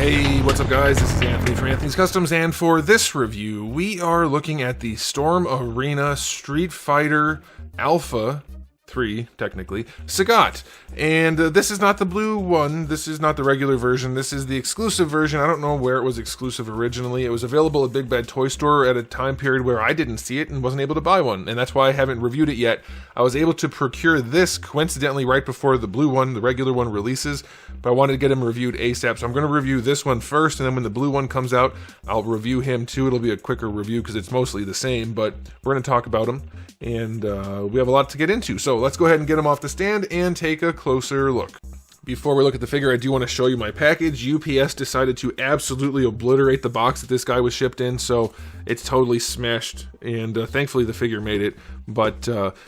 Hey, what's up guys? This is Anthony from Anthony's Customs, and for this review, we are looking at the Storm Arena Street Fighter Alpha 3, technically, SAGAT. And this is not the blue one, this is not the regular version, this is the exclusive version. I don't know where it was exclusive originally. It was available at Big Bad Toy Store at a time period where I didn't see it and wasn't able to buy one, and that's why I haven't reviewed it yet. I was able to procure this coincidentally right before the blue one, the regular one, releases, but I wanted to get him reviewed ASAP, so I'm going to review this one first, and then when the blue one comes out, I'll review him too. It'll be a quicker review because it's mostly the same, but we're going to talk about him, and we have a lot to get into, so let's go ahead and get him off the stand and take a closer look. Before we look at the figure, I do want to show you my package. UPS decided to absolutely obliterate the box that this guy was shipped in, so it's totally smashed, and thankfully the figure made it. But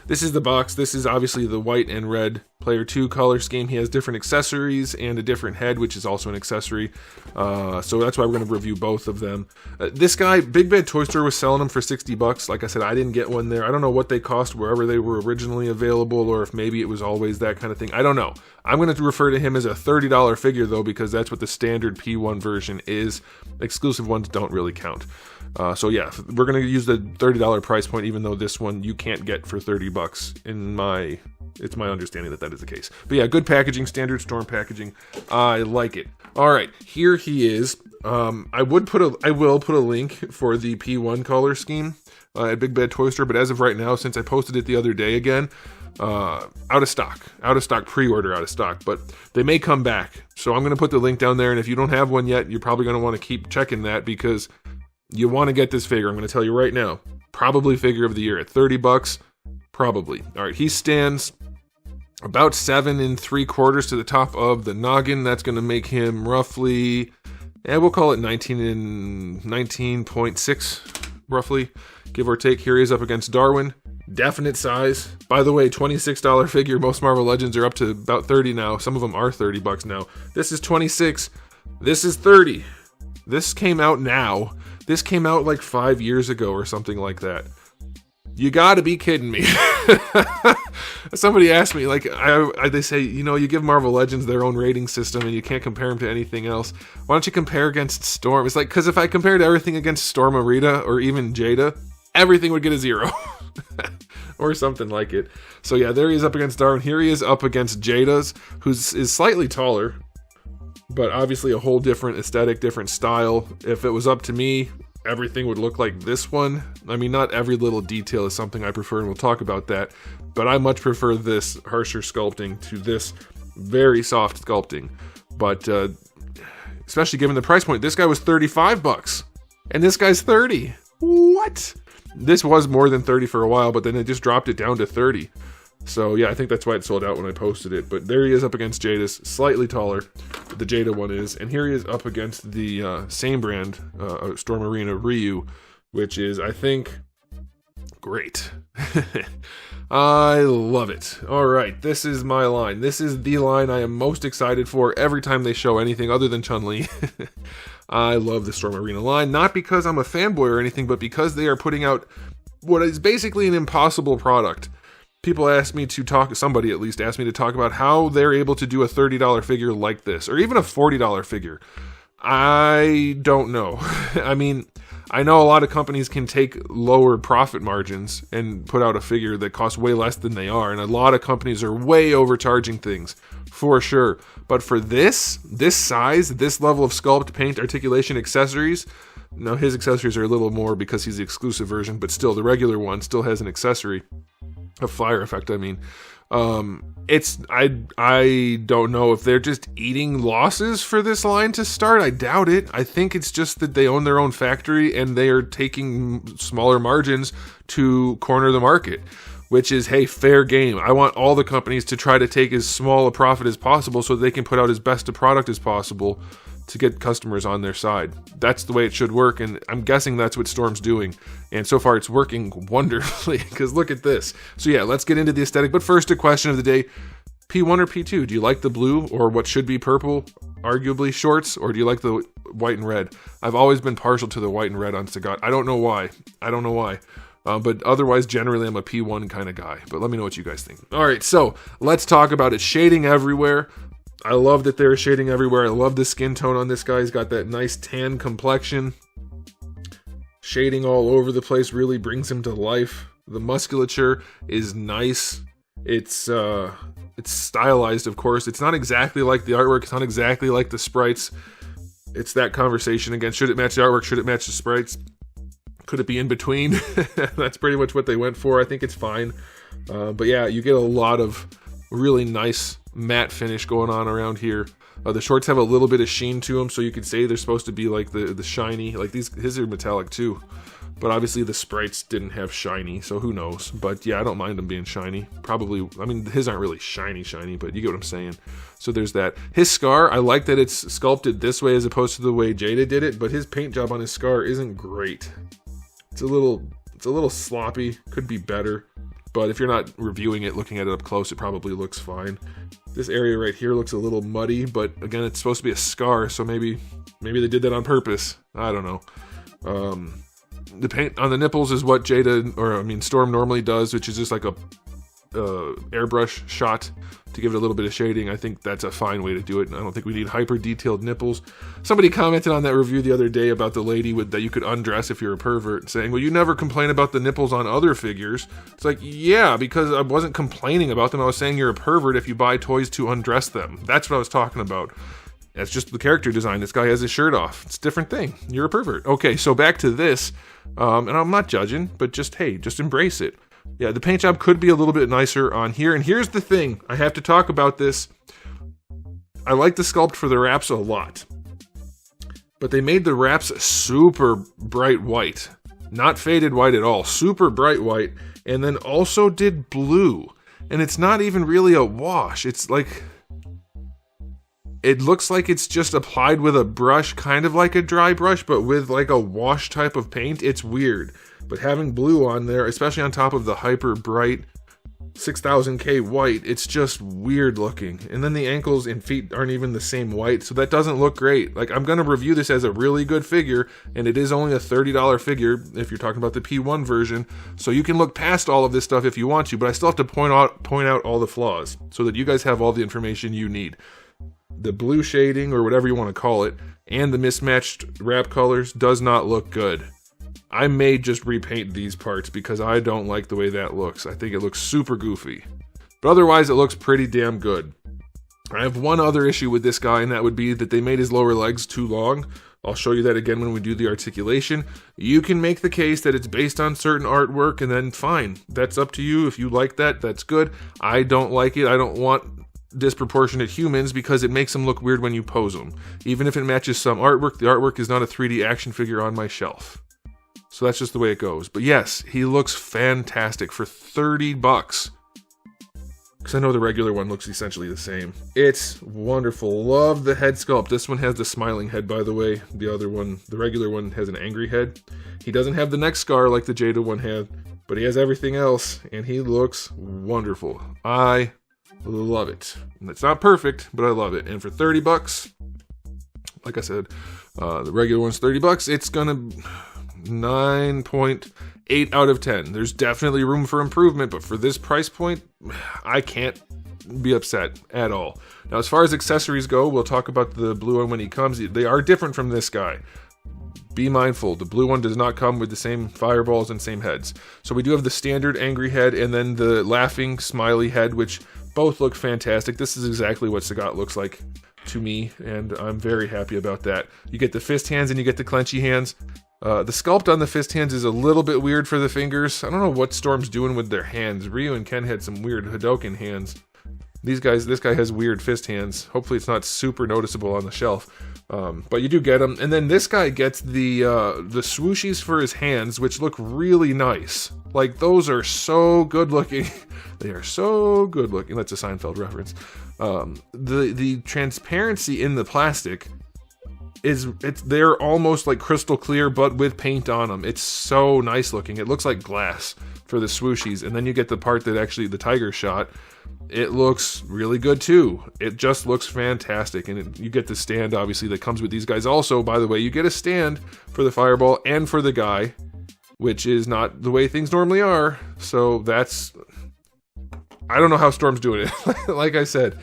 this is the box. This is obviously the white and red Player 2 color scheme. He has different accessories and a different head, which is also an accessory. So that's why we're going to review both of them. This guy, Big Bad Toy Store was selling them for 60 bucks. Like I said, I didn't get one there. I don't know what they cost wherever they were originally available, or if maybe it was always that kind of thing. I don't know. I'm going to refer to him as a $30 figure, though, because that's what the standard P1 version is. Exclusive ones don't really count. So yeah, we're going to use the $30 price point, even though this one you can't get for 30 bucks. It's my understanding that that is the case. But yeah, good packaging, standard Storm packaging. I like it. All right, here he is. I will put a link for the P1 color scheme at Big Bad Toy Store, but as of right now, since I posted it the other day again, out of stock, pre-order out of stock, but they may come back. So I'm going to put the link down there, and if you don't have one yet, you're probably going to want to keep checking that because you want to get this figure. I'm going to tell you right now, probably figure of the year at 30 bucks, probably. All right, he stands about 7 3/4 to the top of the noggin. That's going to make him roughly, we'll call it 19.6, roughly, give or take. Here he is up against Darwin. Definite size. By the way, $26 figure. Most Marvel Legends are up to about 30 now. Some of them are 30 bucks now. This is 26. This is 30. This came out now. This came out like 5 years ago or something like that. You gotta be kidding me. Somebody asked me, like, they say, you know, you give Marvel Legends their own rating system and you can't compare them to anything else. Why don't you compare against Storm? It's like, because if I compared everything against Storm Arena or even Jada, everything would get a 0. Or something like it. So yeah, there he is up against Darwin. Here he is up against Jada's, is slightly taller, but obviously a whole different aesthetic, different style. If it was up to me, everything would look like this one. I mean, not every little detail is something I prefer, and we'll talk about that, but I much prefer this harsher sculpting to this very soft sculpting. But especially given the price point, this guy was 35 bucks, and this guy's 30. What? This was more than 30 for a while, but then they just dropped it down to 30. So yeah, I think that's why it sold out when I posted it. But there he is up against Jada's, slightly taller, the Jada one is. And here he is up against the same brand, Storm Arena Ryu, which is, I think, great. I love it. All right, this is my line. This is the line I am most excited for every time they show anything other than Chun-Li. I love the Storm Arena line, not because I'm a fanboy or anything, but because they are putting out what is basically an impossible product. People ask me to talk, somebody at least asked me to talk about how they're able to do a $30 figure like this, or even a $40 figure. I don't know. I mean, I know a lot of companies can take lower profit margins and put out a figure that costs way less than they are, and a lot of companies are way overcharging things, for sure. But for this size, this level of sculpt, paint, articulation, accessories, now his accessories are a little more because he's the exclusive version, but still, the regular one still has an accessory, a fire effect, I mean. I don't know if they're just eating losses for this line to start. I doubt it. I think it's just that they own their own factory and they are taking smaller margins to corner the market, which is, hey, fair game. I want all the companies to try to take as small a profit as possible so they can put out as best a product as possible to get customers on their side. That's the way it should work, and I'm guessing that's what Storm's doing. And so far, it's working wonderfully, because look at this. So yeah, let's get into the aesthetic. But first, a question of the day. P1 or P2? Do you like the blue, or what should be purple, arguably, shorts, or do you like the white and red? I've always been partial to the white and red on SAGAT. I don't know why. But otherwise, generally, I'm a P1 kind of guy. But let me know what you guys think. All right, so let's talk about it. Shading everywhere. I love that there's shading everywhere. I love the skin tone on this guy. He's got that nice tan complexion. Shading all over the place really brings him to life. The musculature is nice. It's stylized, of course. It's not exactly like the artwork. It's not exactly like the sprites. It's that conversation again. Should it match the artwork? Should it match the sprites? Could it be in between? That's pretty much what they went for. I think it's fine. But yeah, you get a lot of really nice matte finish going on around here. The shorts have a little bit of sheen to them, so you could say they're supposed to be like the shiny. Like his are metallic too. But obviously the sprites didn't have shiny, so who knows. But yeah, I don't mind them being shiny. Probably, I mean, his aren't really shiny, but you get what I'm saying. So there's that. His scar, I like that it's sculpted this way as opposed to the way Jada did it, but his paint job on his scar isn't great. It's a little sloppy, could be better. But if you're not reviewing it, looking at it up close, it probably looks fine. This area right here looks a little muddy, but again, it's supposed to be a scar, so maybe they did that on purpose. I don't know. The paint on the nipples is what Storm normally does, which is just like a airbrush shot to give it a little bit of shading. I think that's a fine way to do it. I don't think we need hyper detailed nipples. Somebody commented on that review the other day about the lady that you could undress if you're a pervert, saying, well, you never complain about the nipples on other figures. It's like, yeah, because I wasn't complaining about them. I was saying you're a pervert if you buy toys to undress them. That's what I was talking about. That's just the character design. This guy has his shirt off. It's a different thing. You're a pervert. Okay, so back to this. And I'm not judging, but just embrace it. Yeah, the paint job could be a little bit nicer on here. And here's the thing. I have to talk about this. I like the sculpt for the wraps a lot. But they made the wraps super bright white. Not faded white at all. Super bright white. And then also did blue. And it's not even really a wash. It's like... It looks like it's just applied with a brush, kind of like a dry brush, but with like a wash type of paint. It's weird. But having blue on there, especially on top of the hyper bright 6000K white, it's just weird looking. And then the ankles and feet aren't even the same white, so that doesn't look great. Like, I'm going to review this as a really good figure, and it is only a $30 figure if you're talking about the P1 version. So you can look past all of this stuff if you want to, but I still have to point out all the flaws so that you guys have all the information you need. The blue shading, or whatever you want to call it, and the mismatched wrap colors does not look good. I may just repaint these parts because I don't like the way that looks. I think it looks super goofy. But otherwise, it looks pretty damn good. I have one other issue with this guy, and that would be that they made his lower legs too long. I'll show you that again when we do the articulation. You can make the case that it's based on certain artwork, and then fine. That's up to you. If you like that, that's good. I don't like it. I don't want disproportionate humans because it makes them look weird when you pose them. Even if it matches some artwork, the artwork is not a 3D action figure on my shelf. So that's just the way it goes. But yes, he looks fantastic for $30. Because I know the regular one looks essentially the same. It's wonderful. Love the head sculpt. This one has the smiling head, by the way. The other one, the regular one, has an angry head. He doesn't have the neck scar like the Jada one had, but he has everything else, and he looks wonderful. I love it. And it's not perfect, but I love it. And for $30, like I said, the regular one's $30. It's gonna 9.8 out of 10. There's definitely room for improvement, but for this price point, I can't be upset at all. Now, as far as accessories go, we'll talk about the blue one when he comes. They are different from this guy. Be mindful, the blue one does not come with the same fireballs and same heads. So we do have the standard angry head and then the laughing smiley head, which both look fantastic. This is exactly what SAGAT looks like to me, and I'm very happy about that. You get the fist hands and you get the clenchy hands. The sculpt on the fist hands is a little bit weird for the fingers. I don't know what Storm's doing with their hands. Ryu and Ken had some weird Hadoken hands. This guy has weird fist hands. Hopefully it's not super noticeable on the shelf. But you do get them. And then this guy gets the swooshies for his hands, which look really nice. Like, those are so good looking. They are so good looking. That's a Seinfeld reference. The transparency in the plastic they're almost like crystal clear, but with paint on them. It's so nice looking. It looks like glass for the swooshies. And then you get the part that actually the tiger shot. It looks really good too. It just looks fantastic. And you get the stand, obviously, that comes with these guys. Also, by the way, you get a stand for the fireball and for the guy, which is not the way things normally are. So that's... I don't know how Storm's doing it. Like I said,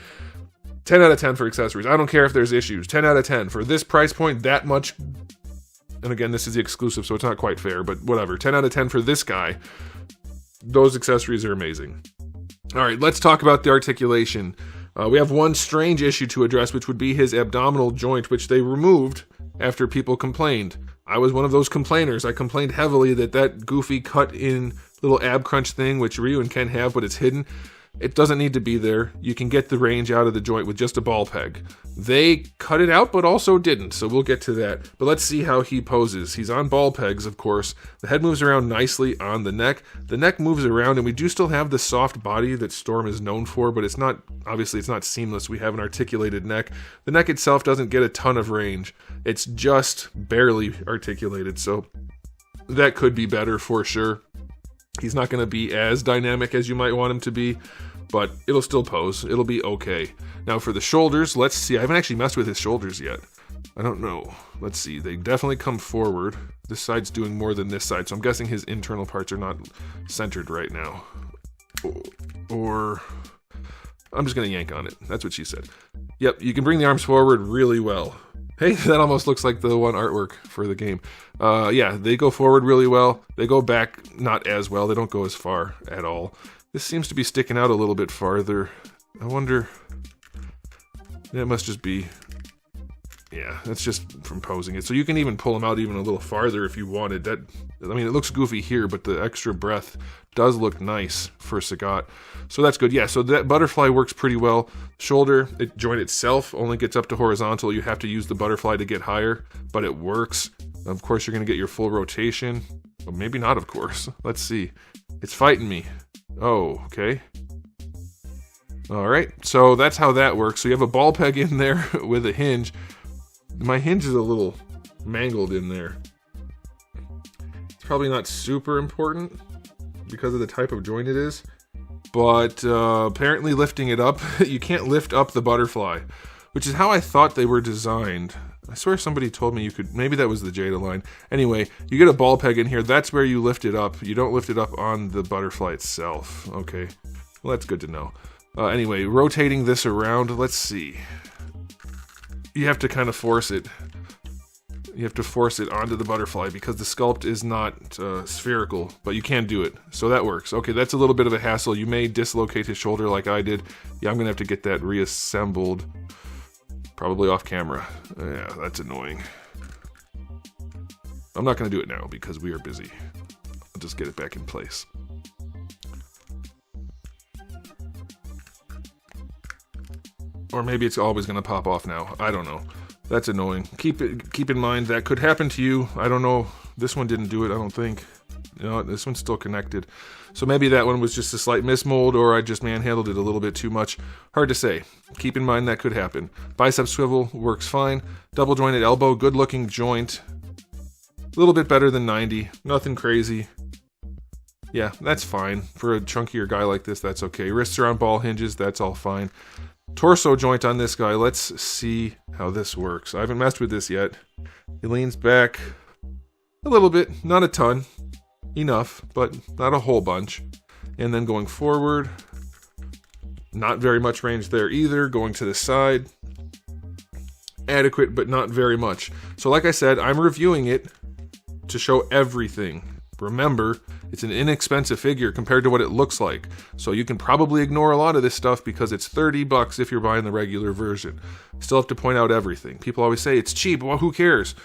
10 out of 10 for accessories. I don't care if there's issues. 10 out of 10. For this price point, that much... And again, this is the exclusive, so it's not quite fair, but whatever. 10 out of 10 for this guy. Those accessories are amazing. All right, let's talk about the articulation. We have one strange issue to address, which would be his abdominal joint, which they removed after people complained. I was one of those complainers. I complained heavily that goofy cut-in little ab crunch thing, which Ryu and Ken have, but it's hidden. It doesn't need to be there. You can get the range out of the joint with just a ball peg. They cut it out, but also didn't, so we'll get to that. But let's see how he poses. He's on ball pegs, of course. The head moves around nicely on the neck. The neck moves around, and we do still have the soft body that Storm is known for, but it's not, obviously it's not seamless. We have an articulated neck. The neck itself doesn't get a ton of range. It's just barely articulated, so that could be better for sure. He's not going to be as dynamic as you might want him to be, but it'll still pose. It'll be okay. Now for the shoulders, let's see. I haven't actually messed with his shoulders yet. I don't know. Let's see. They definitely come forward. This side's doing more than this side, so I'm guessing his internal parts are not centered right now. Or... I'm just going to yank on it. That's what she said. Yep, you can bring the arms forward really well. Hey, that almost looks like the one artwork for the game. Yeah, they go forward really well. They go back not as well. They don't go as far at all. This seems to be sticking out a little bit farther. I wonder... That must just be... Yeah, that's just from posing it. So you can even pull them out even a little farther if you wanted. That, I mean, it looks goofy here, but the extra breadth does look nice for SAGAT. So that's good. Yeah, so that butterfly works pretty well. Shoulder, joint itself only gets up to horizontal. You have to use the butterfly to get higher, but it works. Of course, you're going to get your full rotation. Well, maybe not, of course. Let's see. It's fighting me. Oh, okay. All right, so that's how that works. So you have a ball peg in there with a hinge. My hinge is a little mangled in there. It's probably not super important because of the type of joint it is, but apparently lifting it up, you can't lift up the butterfly, which is how I thought they were designed. I swear somebody told me you could, maybe that was the Jada line. Anyway, you get a ball peg in here, that's where you lift it up. You don't lift it up on the butterfly itself. Okay, well that's good to know. Anyway, rotating this around, let's see. You have to kind of force it. You have to force it onto the butterfly because the sculpt is not spherical, but you can do it. So that works. Okay, that's a little bit of a hassle. You may dislocate his shoulder like I did. Yeah, I'm going to have to get that reassembled. Probably off camera. Yeah, that's annoying. I'm not going to do it now because we are busy. I'll just get it back in place. Or maybe it's always going to pop off now. I don't know. That's annoying. Keep in mind that could happen to you. I don't know. This one didn't do it, I don't think. You know, this one's still connected. So maybe that one was just a slight mismold, or I just manhandled it a little bit too much. Hard to say. Keep in mind that could happen. Bicep swivel works fine. Double jointed elbow, good looking joint. A little bit better than 90. Nothing crazy. Yeah, that's fine. For a chunkier guy like this, that's okay. Wrists are on ball hinges, that's all fine. Torso joint on this guy, let's see how this works. I haven't messed with this yet. He leans back a little bit, not a ton. Enough, but not a whole bunch. And then going forward, not very much range there either. Going to the side, adequate, but not very much. So like I said, I'm reviewing it to show everything. Remember, it's an inexpensive figure compared to what it looks like. So you can probably ignore a lot of this stuff because it's $30 if you're buying the regular version. Still have to point out everything. People always say, it's cheap, well, who cares?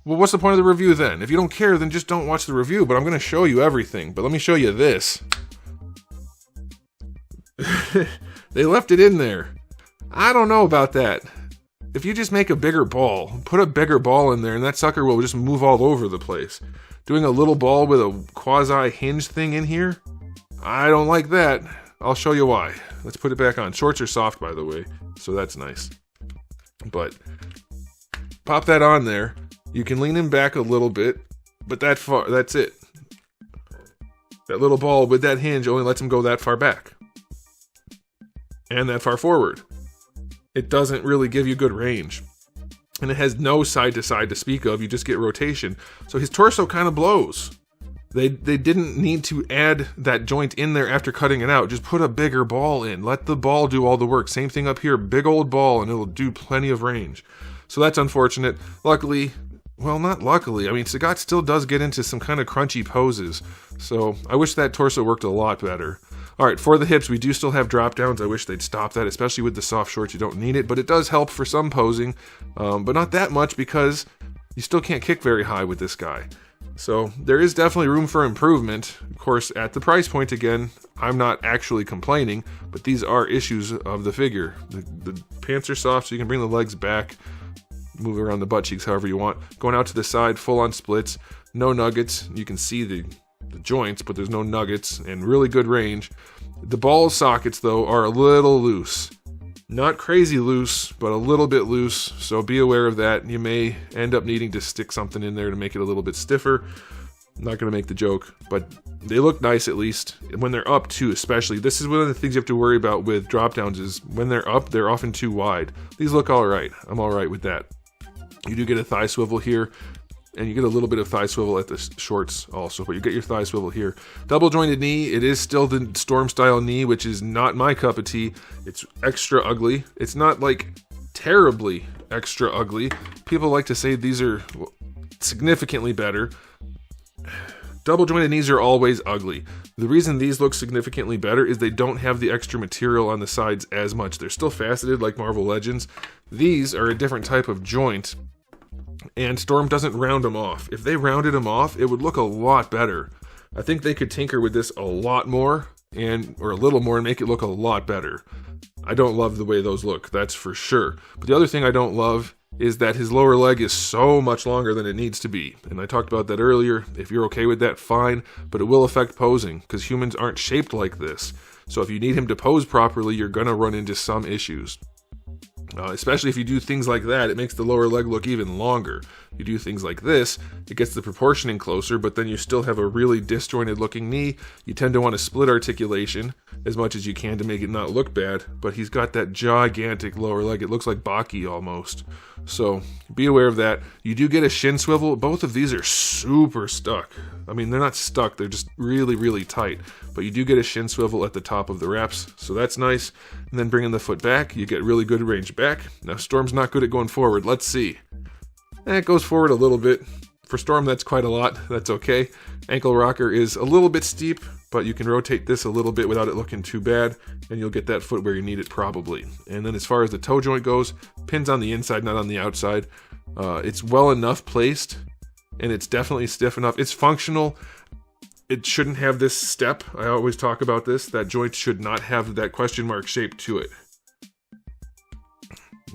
Well, what's the point of the review then? If you don't care, then just don't watch the review, but I'm going to show you everything. But let me show you this. They left it in there. I don't know about that. If you just make a bigger ball, put a bigger ball in there, and that sucker will just move all over the place. Doing a little ball with a quasi-hinge thing in here? I don't like that. I'll show you why. Let's put it back on. Shorts are soft, by the way, so that's nice. But pop that on there. You can lean him back a little bit, but that's it. That little ball with that hinge only lets him go that far back. And that far forward. It doesn't really give you good range. And it has no side to side to speak of, you just get rotation. So his torso kind of blows. They didn't need to add that joint in there after cutting it out. Just put a bigger ball in. Let the ball do all the work. Same thing up here, big old ball, and it'll do plenty of range. So that's unfortunate. Luckily, well, not luckily. I mean, SAGAT still does get into some kind of crunchy poses. So I wish that torso worked a lot better. All right, for the hips, we do still have drop downs. I wish they'd stop that, especially with the soft shorts. You don't need it, but it does help for some posing, but not that much because you still can't kick very high with this guy. So there is definitely room for improvement. Of course, at the price point again, I'm not actually complaining, but these are issues of the figure. The pants are soft, so you can bring the legs back, move around the butt cheeks however you want. Going out to the side, full on splits, no nuggets. You can see the joints, but there's no nuggets, and really good range. The ball sockets, though, are a little loose. Not crazy loose, but a little bit loose, so be aware of that. You may end up needing to stick something in there to make it a little bit stiffer. I'm not going to make the joke, but they look nice at least. When they're up too, especially. This is one of the things you have to worry about with drop downs is when they're up, they're often too wide. These look all right. I'm all right with that. You do get a thigh swivel here, and you get a little bit of thigh swivel at the shorts also, but you get your thigh swivel here. Double jointed knee, it is still the Storm style knee, which is not my cup of tea. It's extra ugly. It's not like terribly extra ugly. People like to say these are significantly better. Double jointed knees are always ugly. The reason these look significantly better is they don't have the extra material on the sides as much. They're still faceted like Marvel Legends. These are a different type of joint, and Storm doesn't round them off. If they rounded them off, it would look a lot better. I think they could tinker with this a lot more, or a little more, and make it look a lot better. I don't love the way those look, that's for sure. But the other thing I don't love is that his lower leg is so much longer than it needs to be. And I talked about that earlier. If you're okay with that, fine, but it will affect posing, because humans aren't shaped like this. So if you need him to pose properly, you're gonna run into some issues. Especially if you do things like that, it makes the lower leg look even longer. You do things like this, it gets the proportioning closer, but then you still have a really disjointed looking knee. You tend to want to split articulation as much as you can to make it not look bad, but he's got that gigantic lower leg. It looks like Baki almost. So be aware of that. You do get a shin swivel. Both of these are super stuck. I mean, they're not stuck, they're just really, really tight. But you do get a shin swivel at the top of the reps, so that's nice. And then bringing the foot back, you get really good range back. Now, Storm's not good at going forward. Let's see. It goes forward a little bit. For Storm, that's quite a lot. That's okay. Ankle rocker is a little bit steep, but you can rotate this a little bit without it looking too bad, and you'll get that foot where you need it probably. And then as far as the toe joint goes, pins on the inside, not on the outside. It's well enough placed, and it's definitely stiff enough. It's functional. It shouldn't have this step. I always talk about this. That joint should not have that question mark shape to it.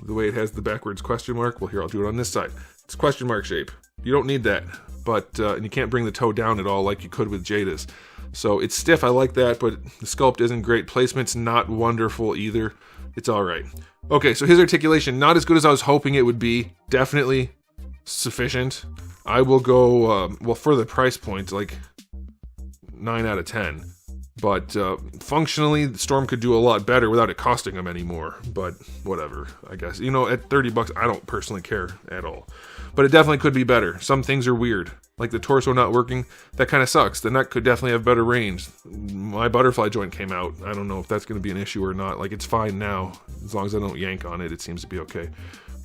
The way it has the backwards question mark, well, here, I'll do it on this side. It's question mark shape. You don't need that, but and you can't bring the toe down at all like you could with Jada's. So it's stiff, I like that, but the sculpt isn't great. Placement's not wonderful either. It's all right. Okay, so his articulation, not as good as I was hoping it would be. Definitely sufficient. I will go, well, for the price point, like 9 out of 10. But functionally, Storm could do a lot better without it costing him anymore. But whatever, I guess. You know, at $30, I don't personally care at all. But it definitely could be better. Some things are weird. Like the torso not working, that kind of sucks. The neck could definitely have better range. My butterfly joint came out. I don't know if that's going to be an issue or not. Like, it's fine now. As long as I don't yank on it, it seems to be okay.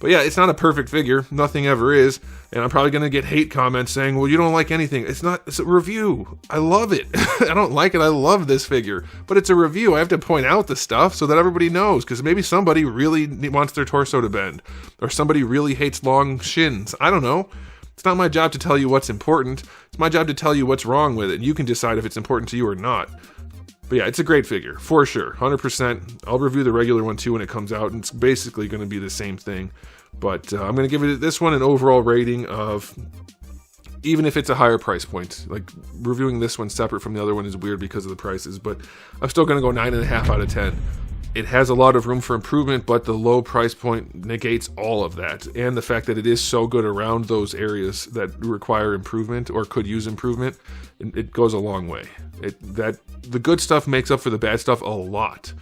But yeah, it's not a perfect figure. Nothing ever is. And I'm probably going to get hate comments saying, well, you don't like anything. It's a review. I love it. I don't like it. I love this figure. But it's a review. I have to point out the stuff so that everybody knows. Because maybe somebody really wants their torso to bend. Or somebody really hates long shins. I don't know. It's not my job to tell you what's important. It's my job to tell you what's wrong with it. And you can decide if it's important to you or not. But yeah, it's a great figure, for sure, 100%. I'll review the regular one too when it comes out, and it's basically going to be the same thing. But I'm going to give this one an overall rating of, even if it's a higher price point. Like, reviewing this one separate from the other one is weird because of the prices, but I'm still going to go 9.5 out of 10. It has a lot of room for improvement, but the low price point negates all of that. And the fact that it is so good around those areas that require improvement or could use improvement, it goes a long way. The good stuff makes up for the bad stuff a lot.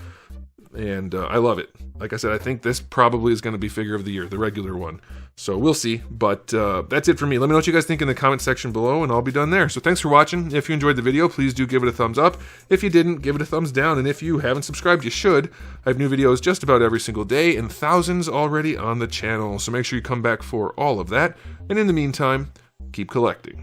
And I love it. Like I said, I think this probably is going to be figure of the year, the regular one. So we'll see, but that's it for me. Let me know what you guys think in the comment section below, and I'll be done there. So thanks for watching. If you enjoyed the video, please do give it a thumbs up. If you didn't, give it a thumbs down, and if you haven't subscribed, you should. I have new videos just about every single day, and thousands already on the channel, so make sure you come back for all of that. And in the meantime, keep collecting.